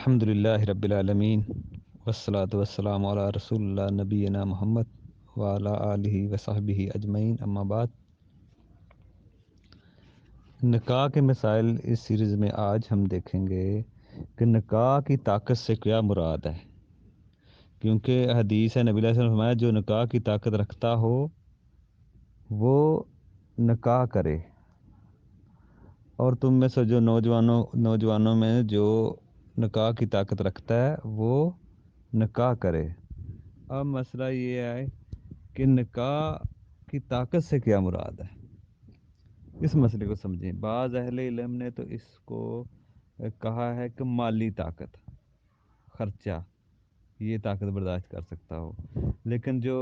الحمد للہ رب العالمین والصلاة والسلام علی رسول اللہ نبینا محمد وعلی آلہ وصحبہ اجمعین، اما بعد۔ نکاح کے مسائل اس سیریز میں آج ہم دیکھیں گے کہ نکاح کی طاقت سے کیا مراد ہے، کیونکہ حدیث ہے، نبی علیہ السلام نے فرمایا جو نکاح کی طاقت رکھتا ہو وہ نکاح کرے، اور تم میں سے جو نوجوانوں میں جو نکاح کی طاقت رکھتا ہے وہ نکاح کرے۔ اب مسئلہ یہ ہے کہ نکاح کی طاقت سے کیا مراد ہے، اس مسئلے کو سمجھیں۔ بعض اہل علم نے تو اس کو کہا ہے کہ مالی طاقت، خرچہ، یہ طاقت برداشت کر سکتا ہو، لیکن جو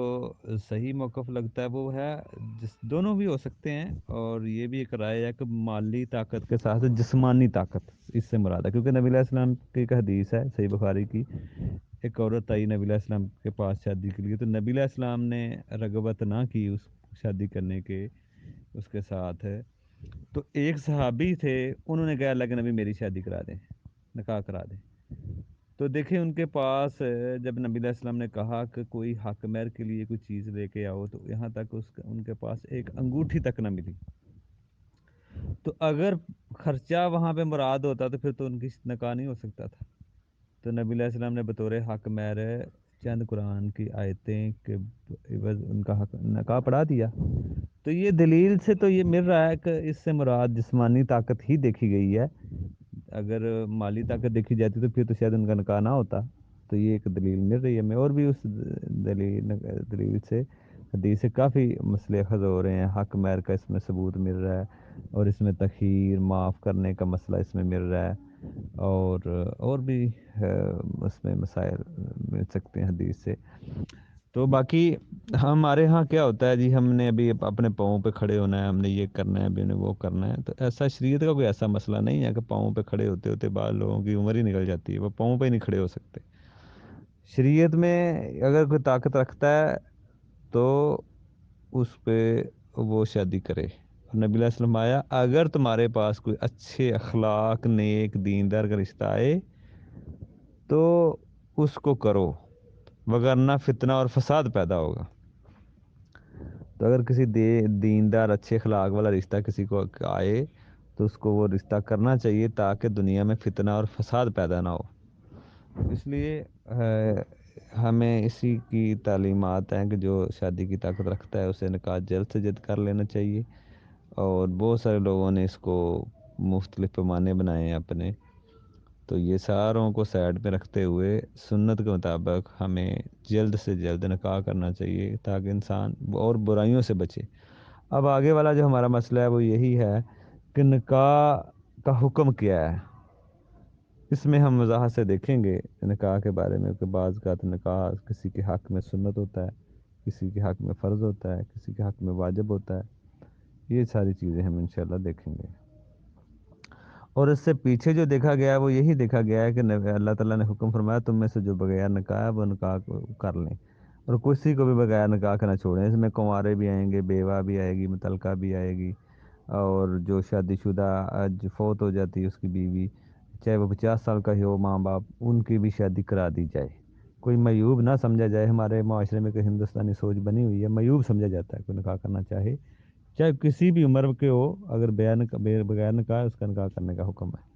صحیح موقف لگتا ہے وہ ہے دونوں بھی ہو سکتے ہیں، اور یہ بھی ایک رائے ہے کہ مالی طاقت کے ساتھ جسمانی طاقت اس سے مراد ہے، کیونکہ نبی علیہ السلام کی ایک حدیث ہے صحیح بخاری کی، ایک عورت آئی نبی علیہ السلام کے پاس شادی کے لیے، تو نبی علیہ السلام نے رغبت نہ کی اس شادی کرنے کے اس کے ساتھ ہے، تو ایک صحابی تھے، انہوں نے کہا اللہ کے نبی میری شادی کرا دیں، نکاح کرا دیں۔ تو دیکھیں ان کے پاس جب نبی علیہ السلام نے کہا کہ کوئی حق مہر کے لیے کوئی چیز لے کے آؤ، تو یہاں تک ان کے پاس ایک انگوٹھی تک نہ ملی، تو اگر خرچہ وہاں پہ مراد ہوتا تو پھر تو ان کی نکاح نہیں ہو سکتا تھا، تو نبی علیہ السلام نے بطور حق مہر چند قرآن کی آیتیں کے عوض ان کا حق نکاح پڑھا دیا۔ تو یہ دلیل سے تو یہ مل رہا ہے کہ اس سے مراد جسمانی طاقت ہی دیکھی گئی ہے، اگر مالی طاقت دیکھی جاتی تو پھر تو شاید ان کا نکاح نہ ہوتا، تو یہ ایک دلیل مل رہی ہے ہمیں، اور بھی اس دلیل سے حدیث سے کافی مسئلے اخذ ہو رہے ہیں، حق مہر کا اس میں ثبوت مل رہا ہے، اور اس میں تخیر معاف کرنے کا مسئلہ اس میں مل رہا ہے، اور بھی اس میں مسائل مل سکتے ہیں حدیث سے۔ تو باقی ہمارے ہاں کیا ہوتا ہے جی، ہم نے ابھی اپنے پاؤں پہ کھڑے ہونا ہے، ہم نے یہ کرنا ہے، ابھی نے وہ کرنا ہے، تو ایسا شریعت کا کوئی ایسا مسئلہ نہیں ہے کہ پاؤں پہ کھڑے ہوتے ہوتے بعض لوگوں کی عمر ہی نکل جاتی ہے، وہ پاؤں پہ ہی نہیں کھڑے ہو سکتے۔ شریعت میں اگر کوئی طاقت رکھتا ہے تو اس پہ وہ شادی کرے، اور نبی علیہ السلام آیا اگر تمہارے پاس کوئی اچھے اخلاق نیک دیندار کا رشتہ آئے تو اس کو کرو، وگرنہ فتنہ اور فساد پیدا ہوگا۔ تو اگر کسی دیندار اچھے اخلاق والا رشتہ کسی کو آئے تو اس کو وہ رشتہ کرنا چاہیے، تاکہ دنیا میں فتنہ اور فساد پیدا نہ ہو۔ اس لیے ہمیں اسی کی تعلیمات ہیں کہ جو شادی کی طاقت رکھتا ہے اسے نکاح جلد سے جلد کر لینا چاہیے، اور بہت سارے لوگوں نے اس کو مختلف پیمانے بنائے ہیں اپنے، تو یہ ساروں کو سائڈ پہ رکھتے ہوئے سنت کے مطابق ہمیں جلد سے جلد نکاح کرنا چاہیے، تاکہ انسان اور برائیوں سے بچے۔ اب آگے والا جو ہمارا مسئلہ ہے وہ یہی ہے کہ نکاح کا حکم کیا ہے، اس میں ہم وضاحت سے دیکھیں گے نکاح کے بارے میں، کہ بعض اوقات نکاح کسی کے حق میں سنت ہوتا ہے، کسی کے حق میں فرض ہوتا ہے، کسی کے حق میں واجب ہوتا ہے، یہ ساری چیزیں ہم انشاءاللہ دیکھیں گے۔ اور اس سے پیچھے جو دیکھا گیا ہے وہ یہی دیکھا گیا ہے کہ اللہ تعالیٰ نے حکم فرمایا تم میں سے جو بغیر نکاح ہے وہ نکاح کو کر لیں، اور کسی کو بھی بغیر نکاح کا نہ چھوڑیں۔ اس میں کنوارے بھی آئیں گے، بیوہ بھی آئے گی، مطلقہ بھی آئے گی، اور جو شادی شدہ جو فوت ہو جاتی ہے اس کی بیوی، چاہے وہ 50 سال کا ہی ہو، ماں باپ، ان کی بھی شادی کرا دی جائے۔ کوئی معیوب نہ سمجھا جائے، ہمارے معاشرے میں کوئی ہندوستانی سوچ بنی ہوئی ہے، معیوب سمجھا جاتا ہے کوئی نکاح کرنا چاہے، چاہے کسی بھی عمر کے ہو، اگر بغیر نکاح ہے اس کا نکاح کرنے کا حکم ہے۔